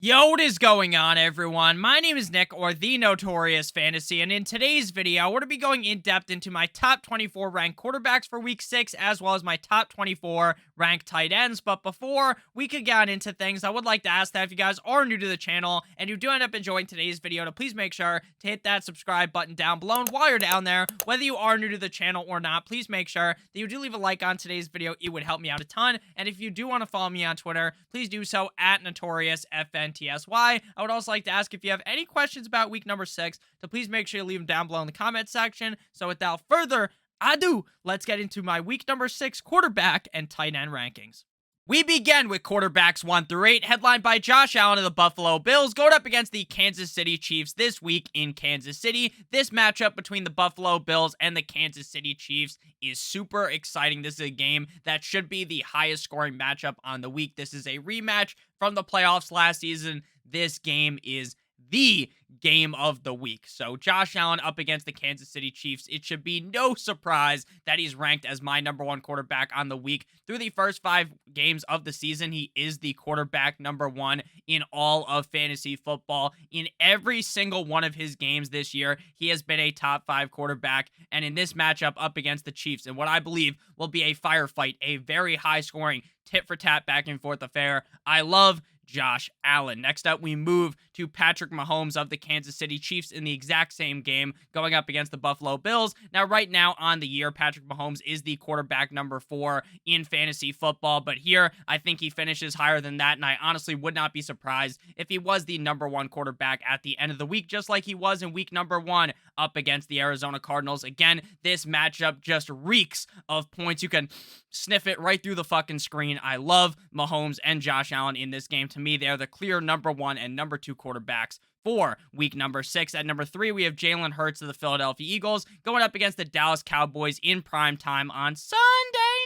Yo, what is going on, everyone? My name is Nick, or the Notorious Fantasy, and in today's video, we're going to be going in depth into my top 24 ranked quarterbacks for Week 6, as well as my top 24 ranked tight ends. But before we could get into things, I would like to ask that if you guys are new to the channel and you do end up enjoying today's video, to please make sure to hit that subscribe button down below. And while you're down there, whether you are new to the channel or not, please make sure that you do leave a like on today's video. It would help me out a ton. And if you do want to follow me on Twitter, please do so at notoriousFNTSY. I would also like to ask if you have any questions about week number 6, so please make sure you leave them down below in the comment section. So without further ado, let's get into my week number 6 quarterback and tight end rankings. We begin with quarterbacks 1 through 8, headlined by Josh Allen of the Buffalo Bills, going up against the Kansas City Chiefs this week in Kansas City. This matchup between the Buffalo Bills and the Kansas City Chiefs is super exciting. This is a game that should be the highest scoring matchup on the week. This is a rematch from the playoffs last season. This game is the game of the week. So Josh Allen up against the Kansas City Chiefs. It should be no surprise that he's ranked as my number 1 quarterback on the week. Through the first 5 games of the season, he is the quarterback number 1 in all of fantasy football. In every single one of his games this year, he has been a top 5 quarterback. And in this matchup up against the Chiefs, in what I believe will be a firefight, a very high scoring tit for tat back and forth affair, I love Josh Allen. Next up, we move to Patrick Mahomes of the Kansas City Chiefs in the exact same game, going up against the Buffalo Bills. Now, right now on the year, Patrick Mahomes is the quarterback number 4 in fantasy football, but here, I think he finishes higher than that, and I honestly would not be surprised if he was the number 1 quarterback at the end of the week, just like he was in week number 1 up against the Arizona Cardinals. Again, this matchup just reeks of points. You can sniff it right through the fucking screen. I love Mahomes and Josh Allen in this game. To me, they are the clear number 1 and number 2 quarterbacks for week number 6. At number 3, we have Jalen Hurts of the Philadelphia Eagles going up against the Dallas Cowboys in prime time on Sunday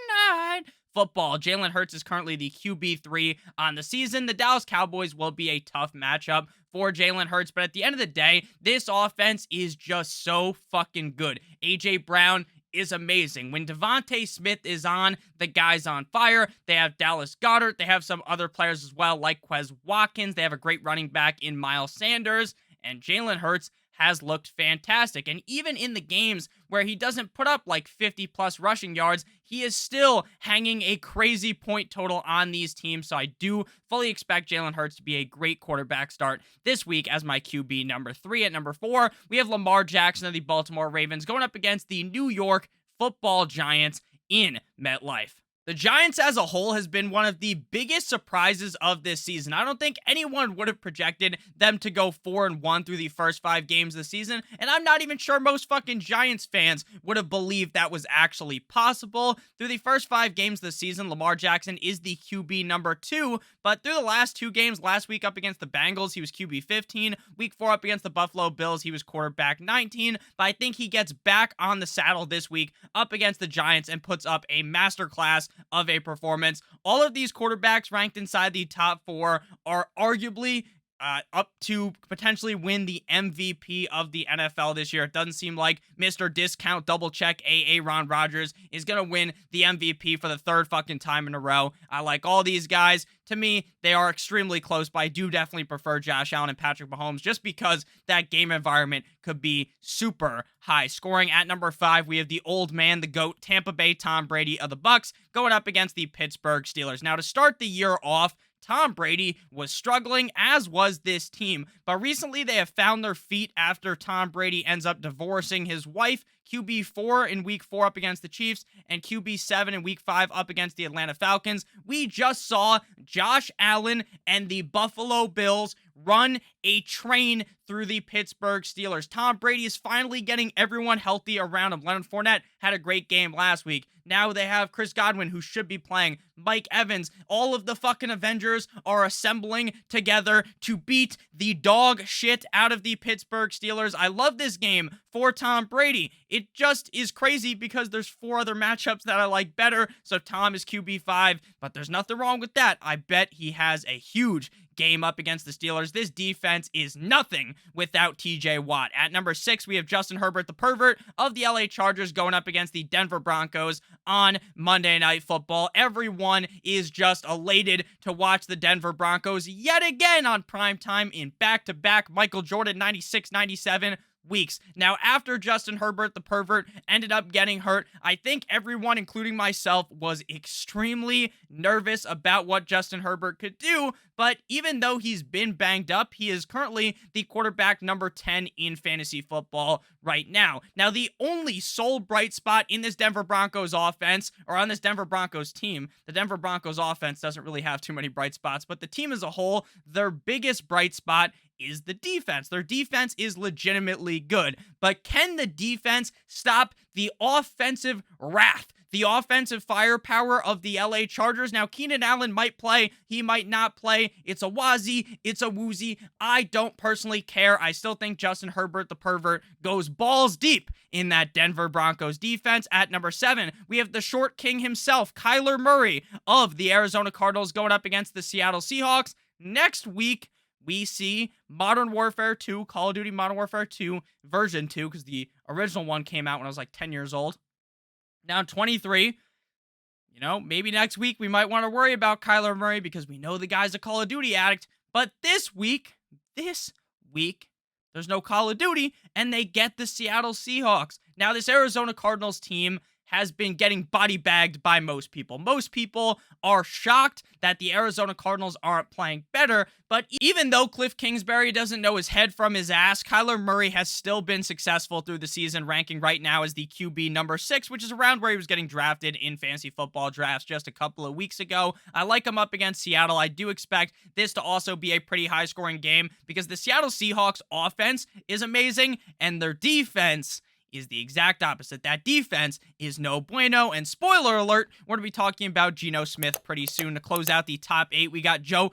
night football. Jalen Hurts is currently the QB3 on the season. The Dallas Cowboys will be a tough matchup for Jalen Hurts, but at the end of the day, this offense is just so fucking good. A.J. Brown is amazing. When Devontae Smith is on, the guy's on fire. They have Dallas Goedert. They have some other players as well, like Quez Watkins. They have a great running back in Miles Sanders. And Jalen Hurts has looked fantastic. And even in the games where he doesn't put up like 50-plus rushing yards, he is still hanging a crazy point total on these teams. So I do fully expect Jalen Hurts to be a great quarterback start this week as my QB number 3. At number 4, we have Lamar Jackson of the Baltimore Ravens going up against the New York Football Giants in MetLife. The Giants as a whole has been one of the biggest surprises of this season. I don't think anyone would have projected them to go 4-1 through the first 5 games of the season, and I'm not even sure most fucking Giants fans would have believed that was actually possible. Through the first 5 games of the season, Lamar Jackson is the QB number 2, but through the last 2 games, last week up against the Bengals, he was QB 15. Week 4 up against the Buffalo Bills, he was quarterback 19, but I think he gets back on the saddle this week up against the Giants and puts up a masterclass of a performance. All of these quarterbacks ranked inside the top 4 are arguably up to potentially win the MVP of the NFL this year. It doesn't seem like Mr. Discount Double Check Aaron Rodgers is going to win the MVP for the 3rd fucking time in a row. I like all these guys. To me, they are extremely close, but I do definitely prefer Josh Allen and Patrick Mahomes just because that game environment could be super high scoring. At number 5, we have the old man, the GOAT, Tampa Bay Tom Brady of the Bucks going up against the Pittsburgh Steelers. Now, to start the year off, Tom Brady was struggling, as was this team, but recently they have found their feet after Tom Brady ends up divorcing his wife. QB4 in week 4 up against the Chiefs, and QB7 in week 5 up against the Atlanta Falcons. We just saw Josh Allen and the Buffalo Bills run a train through the Pittsburgh Steelers. Tom Brady is finally getting everyone healthy around him. Leonard Fournette had a great game last week. Now they have Chris Godwin, who should be playing, Mike Evans. All of the fucking Avengers are assembling together to beat the dog shit out of the Pittsburgh Steelers. I love this game for Tom Brady. It just is crazy because there's 4 other matchups that I like better. So Tom is QB5, but there's nothing wrong with that. I bet he has a huge game up against the Steelers. This defense is nothing without TJ Watt. At number 6, we have Justin Herbert, the pervert of the LA Chargers, going up against the Denver Broncos on Monday Night Football. Everyone is just elated to watch the Denver Broncos yet again on primetime in back-to-back Michael Jordan 96-97 weeks. Now, after Justin Herbert, the pervert, ended up getting hurt, I think everyone, including myself, was extremely nervous about what Justin Herbert could do, but even though he's been banged up, he is currently the quarterback number 10 in fantasy football right now. Now, the only sole bright spot in this Denver Broncos offense, or on this Denver Broncos team, the Denver Broncos offense doesn't really have too many bright spots, but the team as a whole, their biggest bright spot is the defense. Their defense is legitimately good, but can the defense stop the offensive wrath, the offensive firepower of the LA Chargers? Now, Keenan Allen might play, he might not play. It's a wazi, it's a woozy. I don't personally care. I still think Justin Herbert, the pervert, goes balls deep in that Denver Broncos defense. At number 7, we have the short king himself, Kyler Murray of the Arizona Cardinals, going up against the Seattle Seahawks. Next week, we see Modern Warfare 2, Call of Duty Modern Warfare 2, version 2, because the original one came out when I was like 10 years old. Now I'm 23. You know, maybe next week we might want to worry about Kyler Murray because we know the guy's a Call of Duty addict. But this week, there's no Call of Duty, and they get the Seattle Seahawks. Now, this Arizona Cardinals team has been getting body bagged by most people. Most people are shocked that the Arizona Cardinals aren't playing better, but even though Cliff Kingsbury doesn't know his head from his ass, Kyler Murray has still been successful through the season, ranking right now as the QB number 6, which is around where he was getting drafted in fantasy football drafts just a couple of weeks ago. I like him up against Seattle. I do expect this to also be a pretty high-scoring game because the Seattle Seahawks offense is amazing, and their defense is the exact opposite. That defense is no bueno, and spoiler alert, we're going to be talking about Geno Smith pretty soon. To close out the top 8, we got Joe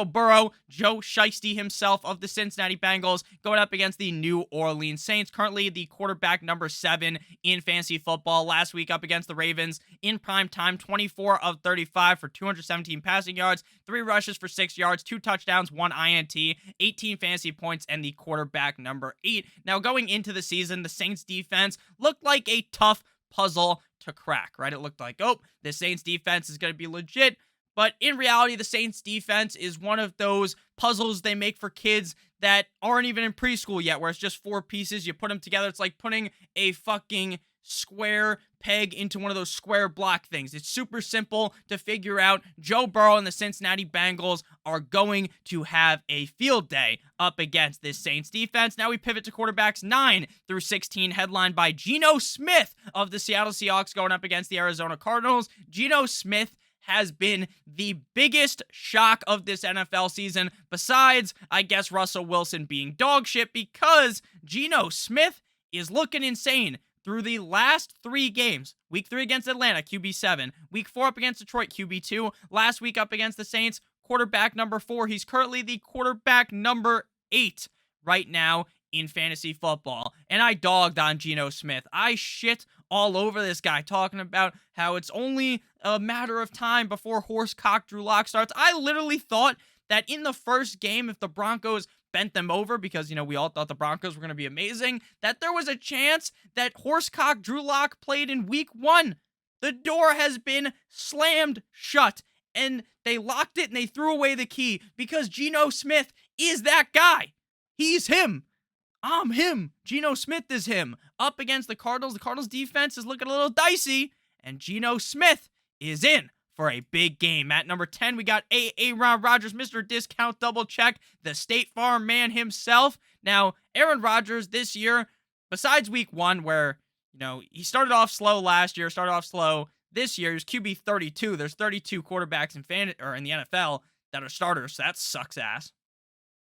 Burrow, Joe Shiesty himself of the Cincinnati Bengals, going up against the New Orleans Saints, currently the quarterback number 7 in fantasy football. Last week up against the Ravens in prime time, 24 of 35 for 217 passing yards, 3 rushes for 6 yards, 2 touchdowns, 1 INT, 18 fantasy points, and the quarterback number 8. Now, going into the season, the Saints defense looked like a tough puzzle to crack, right? It looked like, oh, the Saints defense is going to be legit. But in reality, the Saints defense is one of those puzzles they make for kids that aren't even in preschool yet, where it's just 4 pieces. You put them together. It's like putting a fucking square peg into one of those square block things. It's super simple to figure out. Joe Burrow and the Cincinnati Bengals are going to have a field day up against this Saints defense. Now we pivot to quarterbacks 9 through 16, headlined by Geno Smith of the Seattle Seahawks, going up against the Arizona Cardinals. Geno Smith has been the biggest shock of this NFL season, besides, I guess, Russell Wilson being dog shit, because Geno Smith is looking insane through the last 3 games. Week 3 against Atlanta, QB7. Week 4 up against Detroit, QB2. Last week up against the Saints, quarterback number 4. He's currently the quarterback number 8 right now in fantasy football. And I dogged on Geno Smith. I shit all over this guy, talking about how it's only a matter of time before horsecock Drew Lock starts. I literally thought that in the first game, if the Broncos bent them over, because, you know, we all thought the Broncos were going to be amazing, that there was a chance that horsecock Drew Lock played in week 1. The door has been slammed shut, and they locked it and they threw away the key because Geno Smith is that guy. He's him. I'm him. Geno Smith is him. Up against the Cardinals. The Cardinals defense is looking a little dicey, and Geno Smith is in for a big game. At number 10, we got Aaron Rodgers, Mr. Discount Double Check, the State Farm man himself. Now, Aaron Rodgers this year, besides week 1, where, you know, he started off slow last year, this year, he's QB 32. There's 32 quarterbacks in the NFL that are starters, so that sucks ass.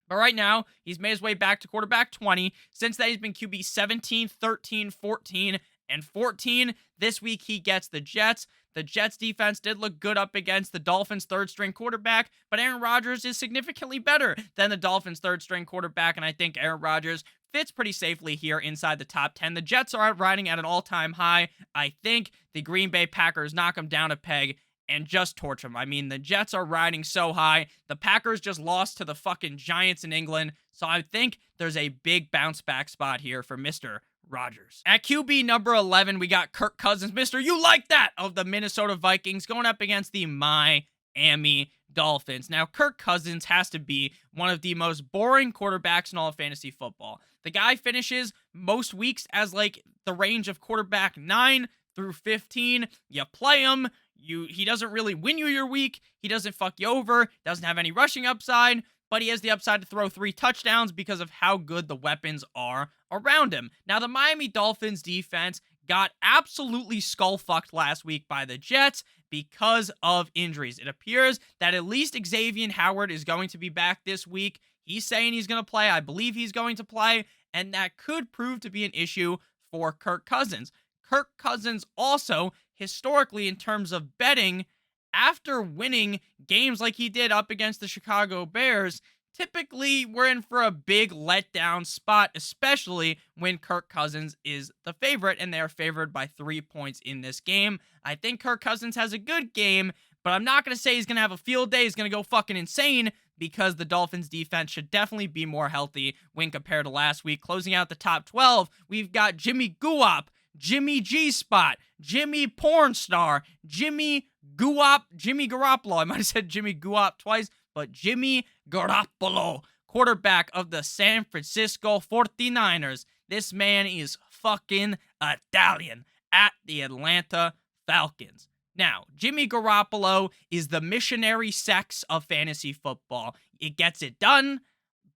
But right now, he's made his way back to quarterback 20. Since that, he's been QB 17, 13, 14, and 14. This week, he gets the Jets. The Jets defense did look good up against the Dolphins' third-string quarterback, but Aaron Rodgers is significantly better than the Dolphins' third-string quarterback, and I think Aaron Rodgers fits pretty safely here inside the top 10. The Jets are riding at an all-time high. I think the Green Bay Packers knock them down a peg and just torch them. I mean, the Jets are riding so high. The Packers just lost to the fucking Giants in England. So I think there's a big bounce back spot here for Mr. Rodgers. At QB number 11, we got Kirk Cousins, Mr. You Like That of the Minnesota Vikings, going up against the Miami Dolphins. Now, Kirk Cousins has to be one of the most boring quarterbacks in all of fantasy football. The guy finishes most weeks as like the range of quarterback 9 through 15. You play him, he doesn't really win you your week. He doesn't fuck you over, doesn't have any rushing upside, but he has the upside to throw 3 touchdowns because of how good the weapons are around him. Now, the Miami Dolphins defense got absolutely skull-fucked last week by the Jets because of injuries. It appears that at least Xavier Howard is going to be back this week. He's saying he's going to play. I believe he's going to play, and that could prove to be an issue for Kirk Cousins. Kirk Cousins also, historically, in terms of betting, after winning games like he did up against the Chicago Bears, typically we're in for a big letdown spot, especially when Kirk Cousins is the favorite, and they are favored by 3 points in this game. I think Kirk Cousins has a good game, but I'm not going to say he's going to have a field day. He's going to go fucking insane because the Dolphins defense should definitely be more healthy when compared to last week. Closing out the top 12, we've got Jimmy Guap, Jimmy G-Spot, Jimmy Pornstar, Jimmy Garoppolo. I might have said Jimmy Guap twice, but Jimmy Garoppolo, quarterback of the San Francisco 49ers. This man is fucking Italian at the Atlanta Falcons. Now, Jimmy Garoppolo is the missionary sex of fantasy football. It gets it done,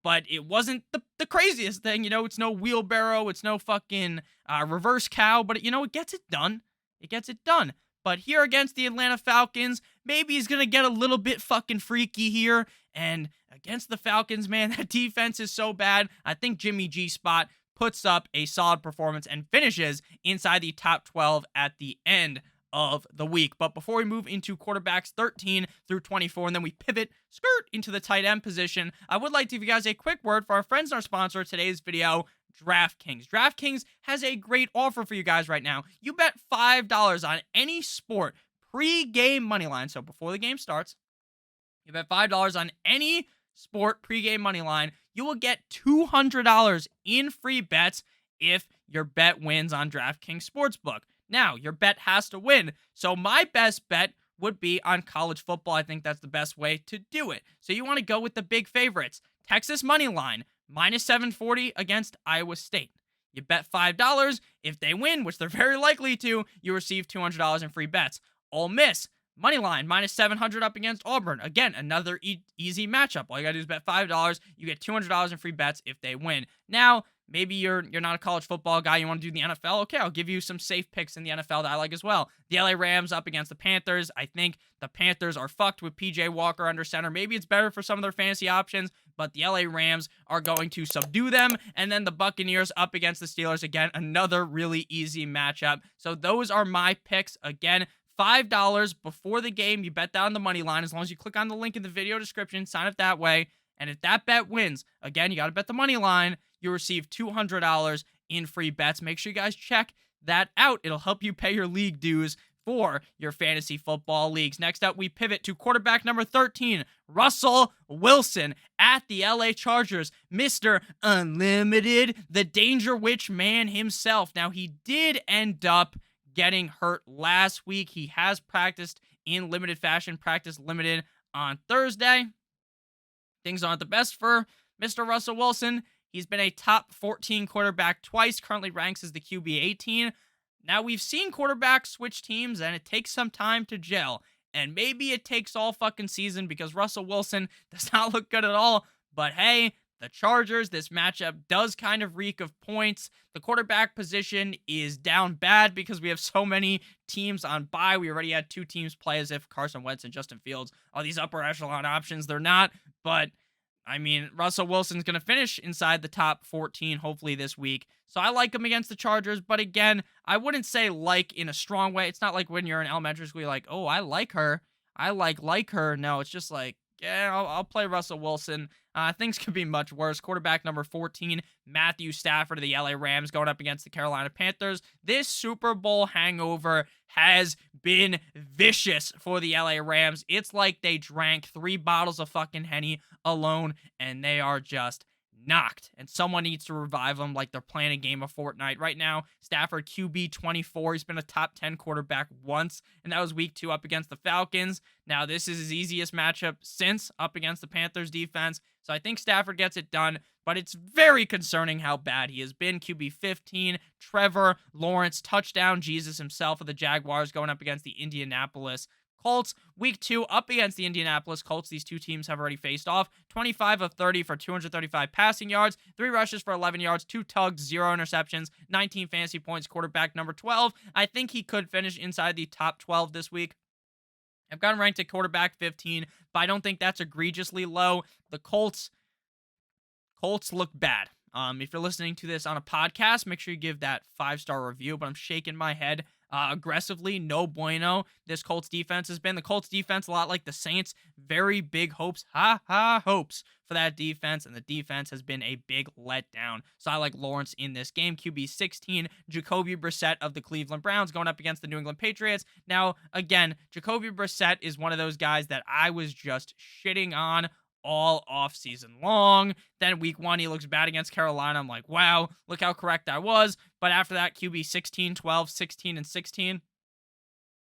but it wasn't the craziest thing. You know, it's no wheelbarrow, it's no fucking reverse cow, but, you know, it gets it done. It gets it done. But here against the Atlanta Falcons, maybe he's going to get a little bit fucking freaky here. And against the Falcons, man, that defense is so bad. I think Jimmy G-Spot puts up a solid performance and finishes inside the top 12 at the end of the week. But before we move into quarterbacks 13 through 24, and then we pivot into the tight end position, I would like to give you guys a quick word for our friends and our sponsor of today's video, DraftKings. DraftKings has a great offer for you guys right now. You bet $5 on any sport pre-game money line. So before the game starts, you bet $5 on any sport pre-game money line. You will get $200 in free bets if your bet wins on DraftKings Sportsbook. Now, your bet has to win. So my best bet would be on college football. I think that's the best way to do it. So you want to go with the big favorites. Texas money line, minus 740 against Iowa State. You bet $5. If they win, which they're very likely to, you receive $200 in free bets. Ole Miss, money line, minus 700 up against Auburn. Again, another easy matchup. All you got to do is bet $5. You get $200 in free bets if they win. Now, maybe you're not a college football guy. You want to do the NFL? Okay, I'll give you some safe picks in the NFL that I like as well. The LA Rams up against the Panthers. I think the Panthers are fucked with PJ Walker under center. Maybe it's better for some of their fantasy options, but the LA Rams are going to subdue them. And then the Buccaneers up against the Steelers. Again, another really easy matchup. So those are my picks. Again, $5 before the game. You bet that on the money line. As long as you click on the link in the video description, sign up that way. And if that bet wins, again, you got to bet the money line. You receive $200 in free bets. Make sure you guys check that out. It'll help you pay your league dues for your fantasy football leagues. Next up, we pivot to quarterback number 13, Russell Wilson at the LA Chargers. Mr. Unlimited, the Danger Witch man himself. Now, he did end up getting hurt last week. He has practiced in limited fashion, practiced limited on Thursday. Things aren't the best for Mr. Russell Wilson. He's been a top 14 quarterback twice, currently ranks as the QB 18. Now, we've seen quarterbacks switch teams, and it takes some time to gel. And maybe it takes all fucking season because Russell Wilson does not look good at all. But hey, the Chargers, this matchup does kind of reek of points. The quarterback position is down bad because we have so many teams on bye. We already had 2 teams play as if Carson Wentz and Justin Fields are these upper echelon options. They're not, but I mean, Russell Wilson's going to finish inside the top 14, hopefully this week. So I like him against the Chargers. But again, I wouldn't say like in a strong way. It's not like when you're in elementary school, you're like, oh, I like her. I like her. No, it's just like yeah, I'll play Russell Wilson. Things could be much worse. Quarterback number 14, Matthew Stafford of the LA Rams going up against the Carolina Panthers. This Super Bowl hangover has been vicious for the LA Rams. It's like they drank 3 bottles of fucking Henny alone, and they are just knocked. And someone needs to revive them like they're playing a game of Fortnite. Right now, Stafford QB 24. He's been a top 10 quarterback once, and that was week 2 up against the Falcons. Now, this is his easiest matchup since up against the Panthers defense. So I think Stafford gets it done, but it's very concerning how bad he has been. QB 15, Trevor Lawrence, touchdown Jesus himself of the Jaguars going up against the Indianapolis Colts. Week 2 up against the Indianapolis Colts. These two teams have already faced off. 25 of 30 for 235 passing yards, 3 rushes for 11 yards, 2 tugs, 0 interceptions, 19 fantasy points. Quarterback number 12. I think he could finish inside the top 12 this week. I've got him ranked at quarterback 15, but I don't think that's egregiously low. The Colts look bad. If you're listening to this on a podcast, make sure you give that 5-star review, but I'm shaking my head aggressively. No bueno. This Colts defense has been. The Colts defense, a lot like the Saints, very big hopes, hopes for that defense, and the defense has been a big letdown. So I like Lawrence in this game. QB 16, Jacoby Brissett of the Cleveland Browns going up against the New England Patriots. Now, again, Jacoby Brissett is one of those guys that I was just shitting on all off season long. Then week 1, he looks bad against Carolina. I'm like, wow, look how correct I was. But after that, QB 16, 12, 16, and 16,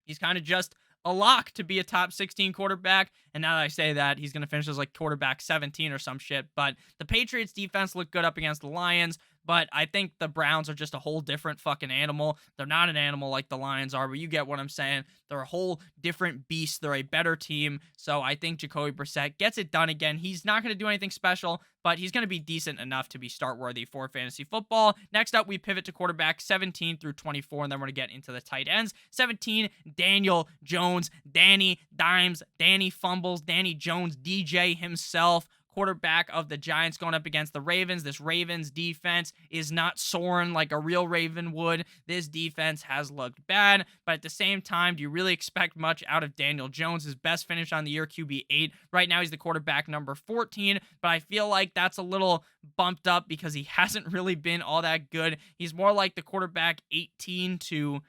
he's kind of just a lock to be a top 16 quarterback. And now that I say that, he's going to finish as like quarterback 17 or some shit. But the Patriots defense looked good up against the Lions. But I think the Browns are just a whole different fucking animal. They're not an animal like the Lions are, but you get what I'm saying. They're a whole different beast. They're a better team. So I think Jacoby Brissett gets it done again. He's not going to do anything special, but he's going to be decent enough to be start-worthy for fantasy football. Next up, we pivot to quarterback 17 through 24, and then we're going to get into the tight ends. 17, Daniel Jones, Danny Dimes, Danny Fumbles, Danny Jones, DJ himself, quarterback of the Giants going up against the Ravens. This Ravens defense is not soaring like a real Raven would. This defense has looked bad, but at the same time, do you really expect much out of Daniel Jones? His best finish on the year, QB 8. Right now, he's the quarterback number 14, but I feel like that's a little bumped up because he hasn't really been all that good. He's more like the quarterback 18 to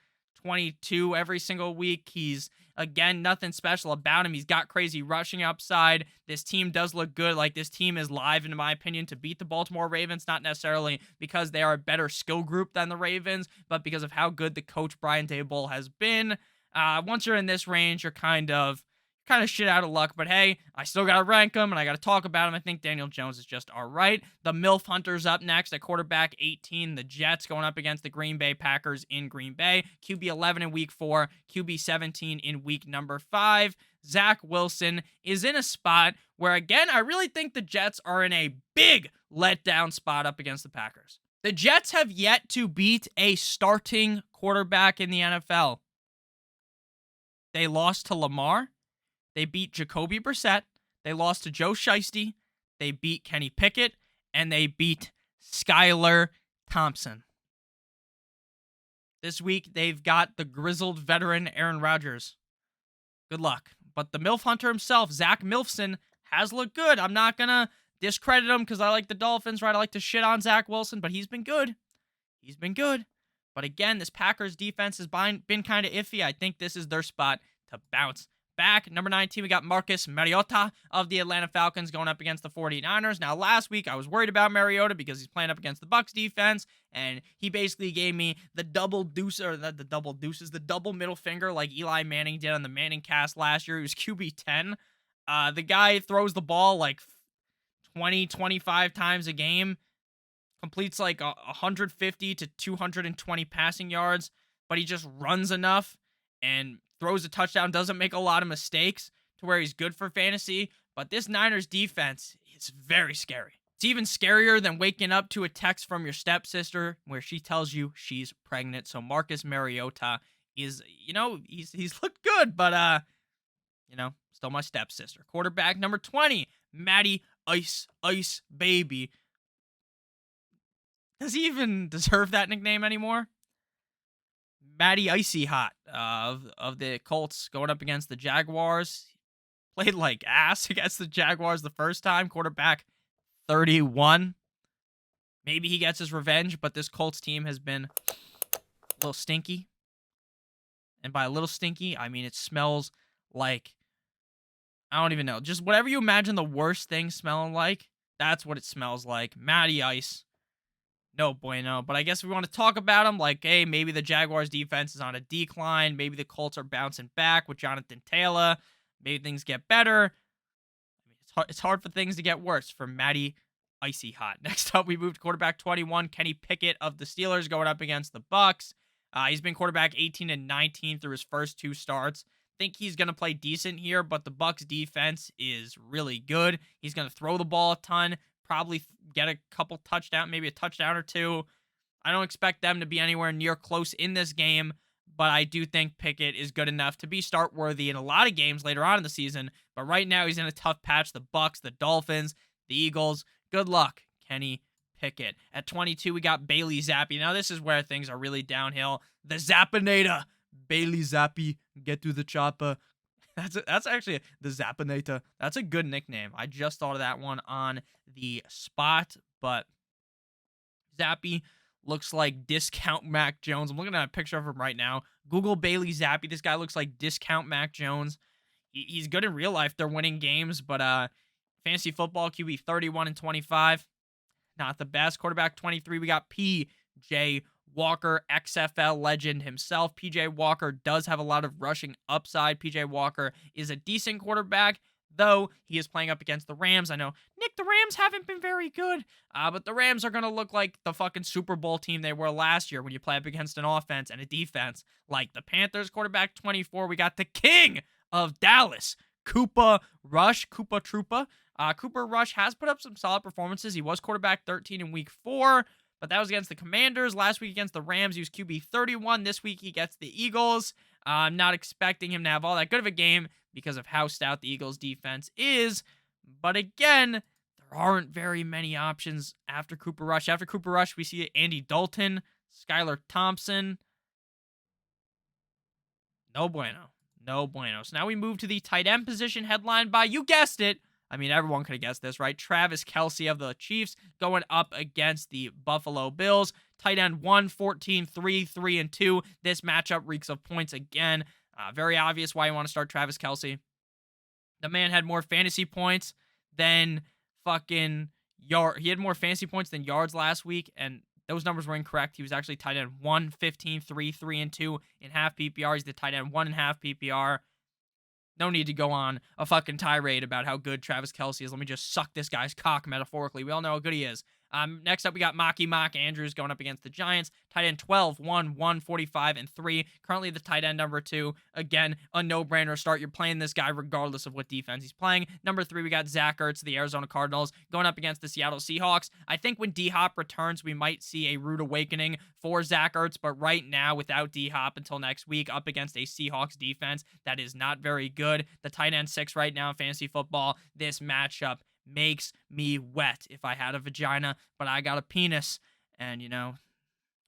22 every single week. He's, again, nothing special about him. He's got crazy rushing upside. This team does look good. Like, this team is live, in my opinion, to beat the Baltimore Ravens, not necessarily because they are a better skill group than the Ravens, but because of how good the coach Brian Daboll has been. Once you're in this range, you're kind of shit out of luck, but hey, I still gotta rank him, and I gotta talk about him. I think Daniel Jones is just all right. The MILF Hunters up next at quarterback 18, the Jets going up against the Green Bay Packers in Green Bay. QB 11 in week 4, QB 17 in week number 5. Zach Wilson is in a spot where, again, I really think the Jets are in a big letdown spot up against the Packers. The Jets have yet to beat a starting quarterback in the NFL. They lost to Lamar. They beat Jacoby Brissett. They lost to Joe Shiesty. They beat Kenny Pickett. And they beat Skylar Thompson. This week, they've got the grizzled veteran Aaron Rodgers. Good luck. But the MILF Hunter himself, Zach Milfson, has looked good. I'm not going to discredit him because I like the Dolphins, right? I like to shit on Zach Wilson, but he's been good. He's been good. But again, this Packers defense has been kind of iffy. I think this is their spot to bounce back. Number 19, we got Marcus Mariota of the Atlanta Falcons going up against the 49ers. Now, last week, I was worried about Mariota because he's playing up against the Bucs defense, and he basically gave me the double deuce, or the double middle finger like Eli Manning did on the Manning cast last year. He was QB 10. The guy throws the ball like 20, 25 times a game, completes like 150 to 220 passing yards, but he just runs enough and throws a touchdown, doesn't make a lot of mistakes to where he's good for fantasy. But this Niners defense is very scary. It's even scarier than waking up to a text from your stepsister where she tells you she's pregnant. So Marcus Mariota is, he's looked good, but, still my stepsister. Quarterback number 20, Matty Ice Baby. Does he even deserve that nickname anymore? Matty Icy Hot of the Colts going up against the Jaguars. played like ass against the Jaguars the first time. Quarterback 31. Maybe he gets his revenge, but this Colts team has been a little stinky. And by a little stinky, I mean it smells like, I don't even know. Just whatever you imagine the worst thing smelling like, that's what it smells like. Matty Ice. No bueno. But I guess if we want to talk about them, like, hey, maybe the Jaguars defense is on a decline. Maybe the Colts are bouncing back with Jonathan Taylor. Maybe things get better. I mean, it's hard for things to get worse for Matty Icy Hot. Next up, we moved quarterback 21, Kenny Pickett of the Steelers, going up against the Bucks. He's been quarterback 18 and 19 through his first 2 starts. Think he's going to play decent here, but the Bucks defense is really good. He's going to throw the ball a ton, probably get a couple touchdowns, maybe a touchdown or 2. I don't expect them to be anywhere near close in this game, but I do think Pickett is good enough to be start worthy in a lot of games later on in the season. But right now he's in a tough patch. The Bucks, the Dolphins, the Eagles. Good luck, Kenny Pickett. At 22, we got Bailey Zappi. Now this is where things are really downhill. The Zappinator. Bailey Zappi, get to the chopper. That's actually the Zappinator. That's a good nickname. I just thought of that one on the spot, but Zappi looks like Discount Mac Jones. I'm looking at a picture of him right now. Google Bailey Zappi. This guy looks like Discount Mac Jones. He's good in real life. They're winning games, but fantasy football QB 31 and 25. Not the best. Quarterback 23, we got P.J. Walker, XFL legend himself. P.J. Walker does have a lot of rushing upside. P.J. Walker is a decent quarterback, though he is playing up against the Rams. I know, Nick, the Rams haven't been very good, but the Rams are going to look like the fucking Super Bowl team they were last year when you play up against an offense and a defense like the Panthers. Quarterback 24, we got the king of Dallas, Cooper Rush. Cooper Rush has put up some solid performances. He was quarterback 13 in week 4, but that was against the Commanders. Last week against the Rams, he was QB 31. This week he gets the Eagles. I'm not expecting him to have all that good of a game because of how stout the Eagles defense is. But again, there aren't very many options after Cooper Rush. After Cooper Rush, we see Andy Dalton, Skylar Thompson. No bueno. No bueno. So now we move to the tight end position, headlined by, you guessed it, I mean, everyone could have guessed this, right? Travis Kelce of the Chiefs going up against the Buffalo Bills. Tight end 1, 14, 3, 3, and 2. This matchup reeks of points again. Very obvious why you want to start Travis Kelce. The man had more fantasy points than fucking yard. He had more fantasy points than yards last week, and those numbers were incorrect. He was actually tight end 1, 15, 3, 3, and 2 in half PPR. He's the tight end 1 in half PPR. No need to go on a fucking tirade about how good Travis Kelce is. Let me just suck this guy's cock metaphorically. We all know how good he is. Next up, we got Mock Andrews going up against the Giants. Tight end 12, 1, 1, 45, and 3. Currently the tight end number 2. Again, a no-brainer start. You're playing this guy regardless of what defense he's playing. Number 3, we got Zach Ertz, the Arizona Cardinals, going up against the Seattle Seahawks. I think when D-Hop returns, we might see a rude awakening for Zach Ertz, but right now, without D-Hop until next week, up against a Seahawks defense that is not very good. The tight end 6 right now in fantasy football. This matchup makes me wet if I had a vagina, but I got a penis, and you know,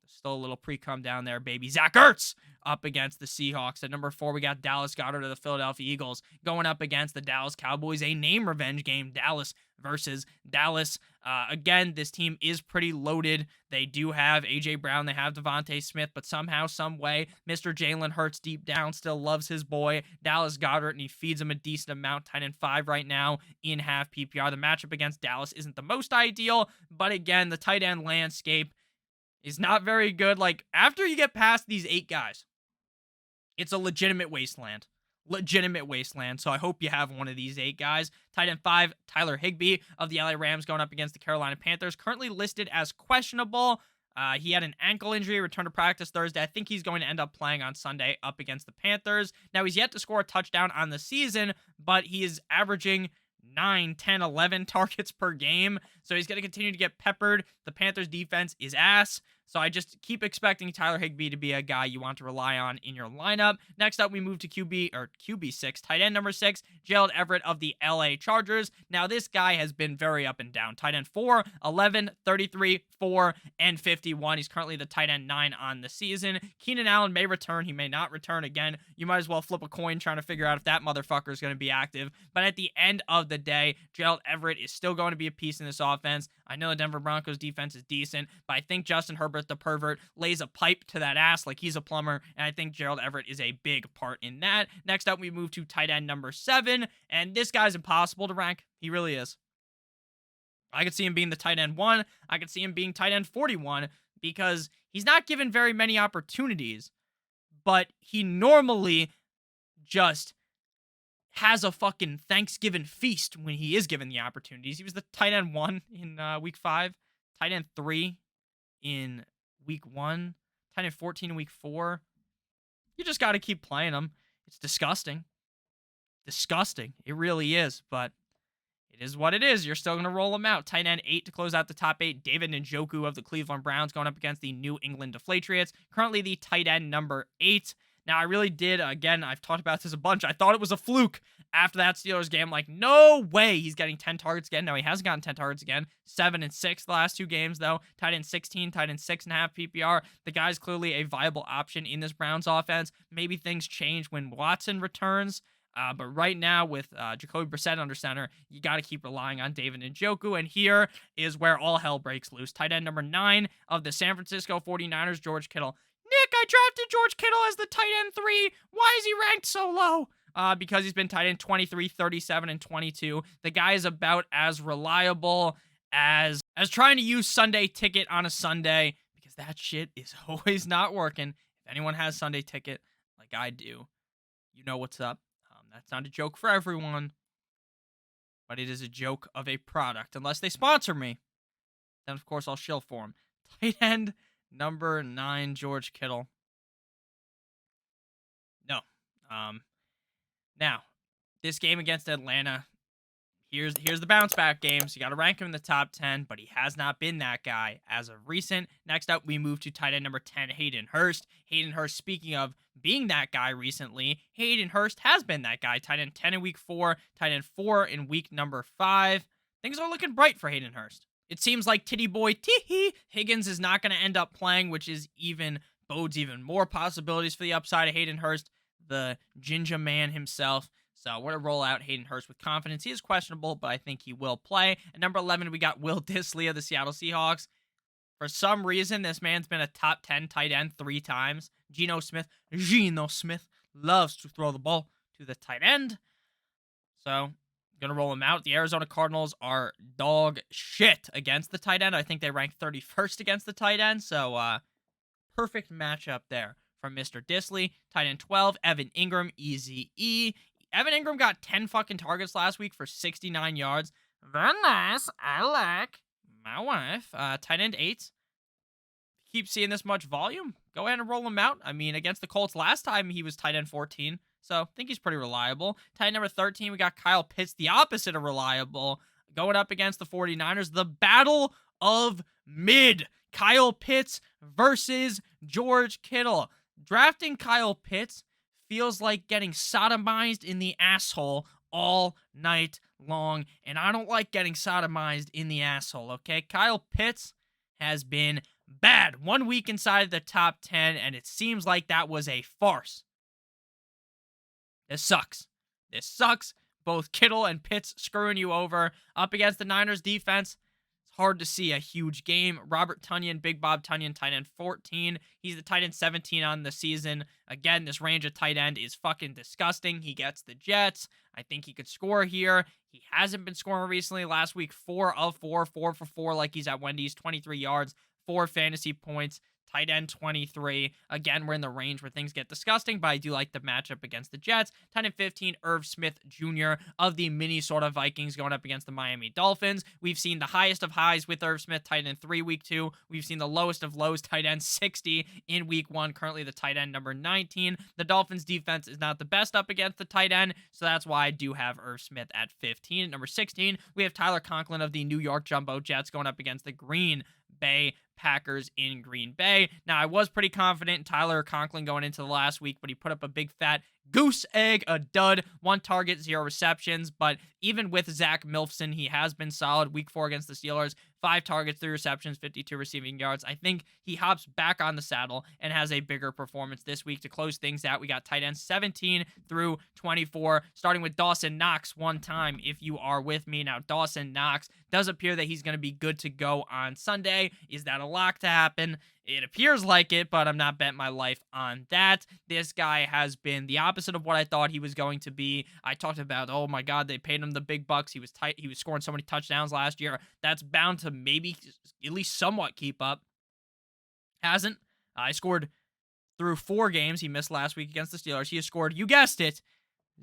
there's still a little pre-cum down there, baby. Zach Ertz up against the Seahawks. At number 4, we got Dallas Goedert of the Philadelphia Eagles going up against the Dallas Cowboys, a name revenge game. Dallas versus Dallas. Again, this team is pretty loaded. They do have A.J. Brown, they have Devontae Smith, but somehow, some way, Mr. Jalen Hurts deep down still loves his boy, Dallas Goedert, and he feeds him a decent amount. Tight end 5 right now in half PPR. The matchup against Dallas isn't the most ideal, but again, the tight end landscape is not very good. Like, after you get past these 8 guys, it's a legitimate wasteland. So I hope you have one of these 8 guys. Tight end 5, Tyler Higbee of the LA Rams going up against the Carolina Panthers. Currently listed as questionable. He had an ankle injury, returned to practice Thursday. I think he's going to end up playing on Sunday up against the Panthers. Now, he's yet to score a touchdown on the season, but he is averaging 9, 10, 11 targets per game. So he's going to continue to get peppered. The Panthers defense is ass. So I just keep expecting Tyler Higbee to be a guy you want to rely on in your lineup. Next up, we move to QB6, tight end number 6, Gerald Everett of the LA Chargers. Now, this guy has been very up and down. Tight end 4, 11, 33, 4, and 51. He's currently the tight end 9 on the season. Keenan Allen may return. He may not return again. You might as well flip a coin trying to figure out if that motherfucker is going to be active. But at the end of the day, Gerald Everett is still going to be a piece in this offense. I know the Denver Broncos defense is decent, but I think Justin Herbert, the pervert, lays a pipe to that ass like he's a plumber, and I think Gerald Everett is a big part in that. Next up, we move to tight end number 7, and this guy's impossible to rank. He really is. I could see him being the tight end 1. I could see him being tight end 41 because he's not given very many opportunities, but he normally just has a fucking Thanksgiving feast when he is given the opportunities. He was the tight end 1 in week 5, tight end 3 in week 1, tight end 14 in week 4. You just got to keep playing him. It's disgusting. Disgusting. It really is, but it is what it is. You're still going to roll him out. Tight end 8 to close out the top 8. David Njoku of the Cleveland Browns going up against the New England Deflatriots. Currently the tight end number 8. Now, I really did, again, I've talked about this a bunch. I thought it was a fluke after that Steelers game. Like, no way he's getting 10 targets again. No, he hasn't gotten 10 targets again. 7 and 6 the last 2 games, though. Tight end 16, tight end 6.5 PPR. The guy's clearly a viable option in this Browns offense. Maybe things change when Watson returns. But right now, with Jacoby Brissett under center, you got to keep relying on David Njoku. And here is where all hell breaks loose. Tight end number 9 of the San Francisco 49ers, George Kittle. Nick, I drafted George Kittle as the tight end 3. Why is he ranked so low? Because he's been tight end 23, 37, and 22. The guy is about as reliable as trying to use Sunday Ticket on a Sunday, because that shit is always not working. If anyone has Sunday Ticket, like I do, you know what's up. That's not a joke for everyone, but it is a joke of a product. Unless they sponsor me, then of course I'll shill for him. Tight end number 9, George Kittle. No. Now, this game against Atlanta, here's the bounce back game. So you got to rank him in the top 10, but he has not been that guy as of recent. Next up, we move to tight end number 10, Hayden Hurst. Hayden Hurst, speaking of being that guy recently, Hayden Hurst has been that guy. Tight end 10 in week 4, tight end 4 in week number 5. Things are looking bright for Hayden Hurst. It seems like Titty Boy Higgins is not going to end up playing, which is bodes even more possibilities for the upside of Hayden Hurst, the Ginger Man himself. So we're going to roll out Hayden Hurst with confidence. He is questionable, but I think he will play. At number 11, we got Will Dissly of the Seattle Seahawks. For some reason, this man's been a top 10 tight end 3 times. Geno Smith loves to throw the ball to the tight end. So I'm going to roll him out. The Arizona Cardinals are dog shit against the tight end. I think they rank 31st against the tight end. So perfect matchup there from Mr. Dissly. Tight end 12, Evan Ingram, Easy E. Evan Ingram got 10 fucking targets last week for 69 yards. Very nice. I like my wife. Tight end 8. Keep seeing this much volume, go ahead and roll him out. I mean, against the Colts last time, he was tight end 14. So I think he's pretty reliable. Tight end number 13, we got Kyle Pitts, the opposite of reliable, going up against the 49ers. The battle of mid. Kyle Pitts versus George Kittle. Drafting Kyle Pitts feels like getting sodomized in the asshole all night long. And I don't like getting sodomized in the asshole, okay? Kyle Pitts has been bad. 1 week inside the top 10, and it seems like that was a farce. This sucks. This sucks. Both Kittle and Pitts screwing you over. Up against the Niners defense, it's hard to see a huge game. Robert Tonyan, Big Bob Tonyan, tight end 14. He's the tight end 17 on the season. Again, this range of tight end is fucking disgusting. He gets the Jets. I think he could score here. He hasn't been scoring recently. Last week, 4 of 4, 4 for 4 like he's at Wendy's, 23 yards, 4 fantasy points. Tight end 23. Again, we're in the range where things get disgusting, but I do like the matchup against the Jets. Tight end 15, Irv Smith Jr. of the Minnesota Vikings going up against the Miami Dolphins. We've seen the highest of highs with Irv Smith, tight end 3, week 2. We've seen the lowest of lows, tight end 60 in week 1. Currently the tight end number 19. The Dolphins defense is not the best up against the tight end, so that's why I do have Irv Smith at 15. At number 16, we have Tyler Conklin of the New York Jumbo Jets going up against the Green Bay Packers in Green Bay. Now, I was pretty confident in Tyler Conklin going into the last week, but he put up a big fat goose egg, a dud, 1 target, 0 receptions. But even with Zach Milfson, he has been solid. Week 4 against the Steelers, 5 targets, 3 receptions, 52 receiving yards. I think he hops back on the saddle and has a bigger performance this week to close things out. We got tight ends 17 through 24, starting with Dawson Knox one time, if you are with me. Now, Dawson Knox does appear that he's going to be good to go on Sunday. Is that a lock to happen? It appears like it, but I'm not betting my life on that. This guy has been the opposite of what I thought he was going to be. I talked about, oh my God, they paid him the big bucks. He was tight. He was scoring so many touchdowns last year. That's bound to maybe at least somewhat keep up. Hasn't. I scored through 4 games. He missed last week against the Steelers. He has scored, you guessed it,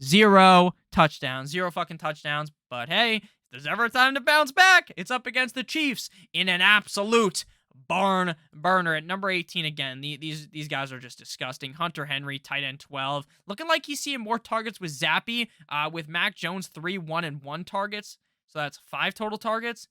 0 touchdowns. 0 fucking touchdowns. But hey, if there's ever a time to bounce back, it's up against the Chiefs in an absolute barn burner. At number 18 again, these guys are just disgusting. Hunter Henry, tight end 12, looking like he's seeing more targets with Zappy, with Mac Jones 3, 1, and 1 targets, so that's 5 total targets.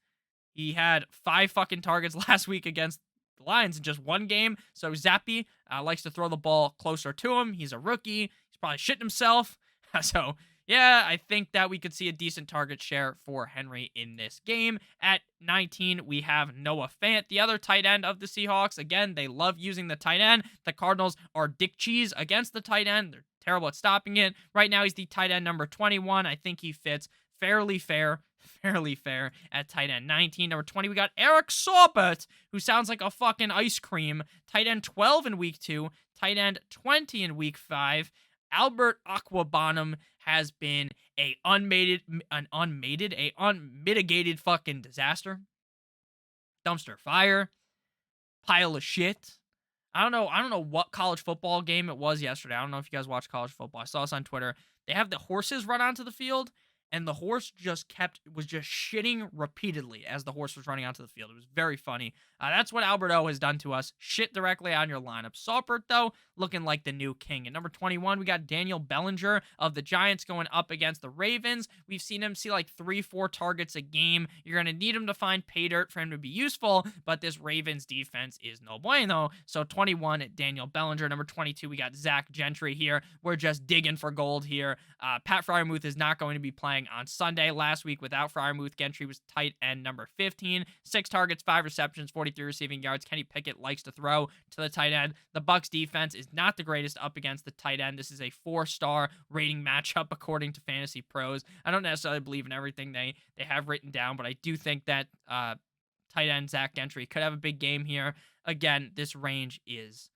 He had 5 fucking targets last week against the Lions in just 1 game, so Zappy likes to throw the ball closer to him. He's a rookie. He's probably shitting himself. So yeah, I think that we could see a decent target share for Henry in this game. At 19, we have Noah Fant, the other tight end of the Seahawks. Again, they love using the tight end. The Cardinals are dick cheese against the tight end. They're terrible at stopping it. Right now, he's the tight end number 21. I think he fits fairly fair at tight end 19. Number 20, we got Eric Saubert, who sounds like a fucking ice cream. Tight end 12 in week 2. Tight end 20 in week 5. Albert Aquabonum has been unmitigated fucking disaster. Dumpster fire. Pile of shit. I don't know what college football game it was yesterday. I don't know if you guys watch college football. I saw this on Twitter. They have the horses run onto the field, and the horse was just shitting repeatedly as the horse was running onto the field. It was very funny. That's what Alberto has done to us. Shit directly on your lineup. Saubert, though, looking like the new king. At number 21, we got Daniel Bellinger of the Giants going up against the Ravens. We've seen him see like 3-4 targets a game. You're going to need him to find pay dirt for him to be useful, but this Ravens defense is no bueno. So 21 at Daniel Bellinger. Number 22, we got Zach Gentry here. We're just digging for gold here. Pat Freiermuth is not going to be playing on Sunday. Last week without Freiermuth, Gentry was tight end number 15. 6 targets, 5 receptions, 43 receiving yards. Kenny Pickett likes to throw to the tight end. The Bucs defense is not the greatest up against the tight end. This is a 4-star rating matchup according to Fantasy Pros. I don't necessarily believe in everything they have written down, but I do think that tight end Zach Gentry could have a big game here. Again, this range is...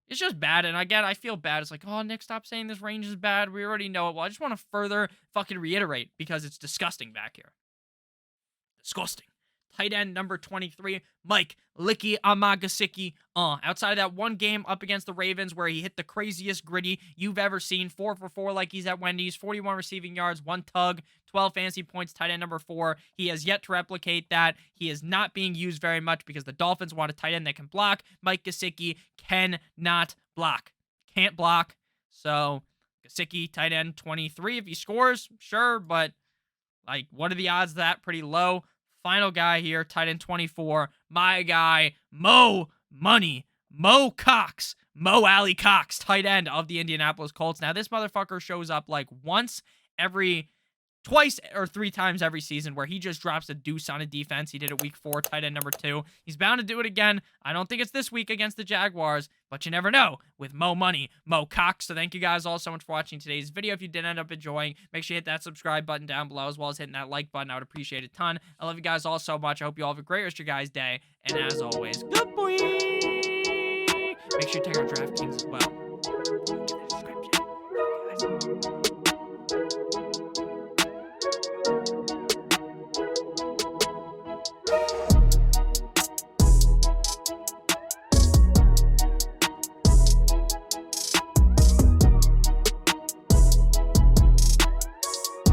it's just bad, and again, I feel bad. It's like, oh, Nick, stop saying this range is bad. We already know it. Well, I just want to further fucking reiterate because it's disgusting back here. Disgusting. Tight end number 23, Mike Licky Amagasicki. Outside of that one game up against the Ravens where he hit the craziest gritty you've ever seen, 4 for 4 like he's at Wendy's, 41 receiving yards, 1 tug, 12 fantasy points, tight end number 4. He has yet to replicate that. He is not being used very much because the Dolphins want a tight end that can block. Mike Gesicki cannot block. Can't block. So, Gesicki, tight end 23. If he scores, sure, but like, what are the odds of that? Pretty low. Final guy here, tight end 24, my guy, Mo Cox, Mo Alley Cox, tight end of the Indianapolis Colts. Now, this motherfucker shows up like twice or 3 times every season where he just drops a deuce on a defense. He did it week 4, tight end number 2. He's bound to do it again. I don't think it's this week against the Jaguars, but you never know with Mo Cox. So thank you guys all so much for watching today's video. If you did end up enjoying, make sure you hit that subscribe button down below as well as hitting that like button. I would appreciate it a ton. I love you guys all so much. I hope you all have a great rest of your guys' day. And as always, good boy. Make sure you check out DraftKings as well.